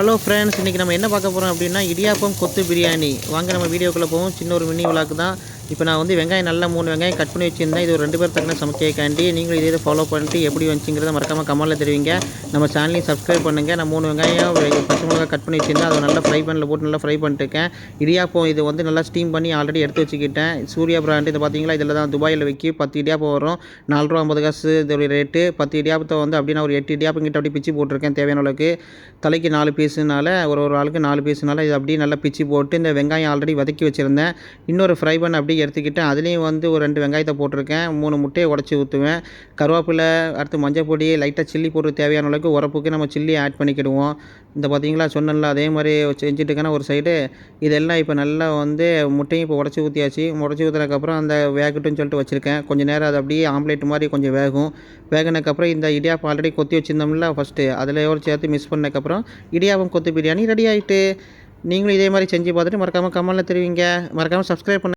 Hello friends, இன்றைக்கி நம்ம என்ன பார்க்க போகிறோம் அப்படின்னா இடியாப்பம் கொத்து பிரியாணி. வாங்க நம்ம வீடியோக்குள்ளே போவோம். சின்ன ஒரு மினி விளாக்கு தான். இப்போ நான் வந்து வெங்காயம் நல்லா 3 வெங்காயம் கட் பண்ணி வச்சுருந்தேன். இது ஒரு 2 பேர் தக்கன சமைக்கக்காண்டி. நீங்களும் இதே ஃபாலோ பண்ணிட்டு எப்படி வந்துச்சுங்கிறத மறக்காமல் கமெண்ட்டில் தெரிவிங்க. நம்ம சேனலையும் சப்ஸ்கிரைப் பண்ணுங்கள். நான் 3 வெங்காயம் பச்சை மிளகா கட் பண்ணி வச்சுருந்தேன். அதை நல்லா ஃப்ரை பேனில் போட்டு நல்லா ஃப்ரை பண்ணிட்டுருக்கேன். இடியாப்பம் இது வந்து நல்லா ஸ்டீம் பண்ணி ஆல்ரெடி எடுத்து வச்சுக்கிட்டேன். சூர்யா பிராண்ட் இது பார்த்தீங்களா, இதில் தான் துபாயில் விற்கி 10 இடியாப்பம் வரும். ₹4.50 இதோடைய ரேட்டு. 10 இடியாப்பத்தை வந்து அப்படின்னா ஒரு 8 இடியாப்பம் கிட்ட அப்படி பிச்சு போட்டிருக்கேன் தேவையான அளவுக்கு. தலைக்கு 4 பீஸுனால ஒரு ஆளுக்கு 4 பீஸுனால இது அப்படியே நல்லா பிச்சு போட்டு இந்த வெங்காயம் ஆல்ரெடி வதக்கி வச்சுருந்தேன். இன்னொரு ஃப்ரை பண்ண அப்படியே எடுத்துக்கிட்டேன். அதுலேயும் வந்து ஒரு 2 வெங்காயத்தை போட்டிருக்கேன். 3 முட்டையை உடச்சி ஊற்றுவேன். கருவேப்பிலை, அடுத்து மஞ்சள் பொடி, லைட்டாக சில்லி போட்டு தேவையான அளவுக்கு உரப்புக்கு நம்ம சில்லி ஆட் பண்ணிக்கிடுவோம். இந்த பார்த்தீங்களா சொன்னேன்ல, அதே மாதிரி செஞ்சுட்டுக்கன்னா ஒரு சைடு. இதெல்லாம் இப்போ நல்லா வந்து முட்டையும் இப்போ உடச்சி ஊற்றியாச்சு. உடச்சி ஊற்றுனதுக்கப்புறம் அந்த வேகட்டும்னு சொல்லிட்டு வச்சுருக்கேன். கொஞ்சம் நேரம் அது அப்படியே ஆம்லேட் மாதிரி கொஞ்சம் வேகும். வேகினதுக்கப்புறம் இந்த இடியாப்பம் ஆல்ரெடி கொத்தி வச்சுருந்தோம்ல ஃபஸ்ட்டு, அதில் ஒரு சேர்த்து மிக்ஸ் பண்ணதுக்கப்புறம் இடியாப்பம் கொத்து பிரியாணி ரெடி ஆகிட்டு. நீங்களும் இதே மாதிரி செஞ்சு பார்த்துட்டு மறக்காமல் கமெண்ட்டில் தெரிவிங்க. மறக்காமல் சப்ஸ்கிரைப் பண்ணு.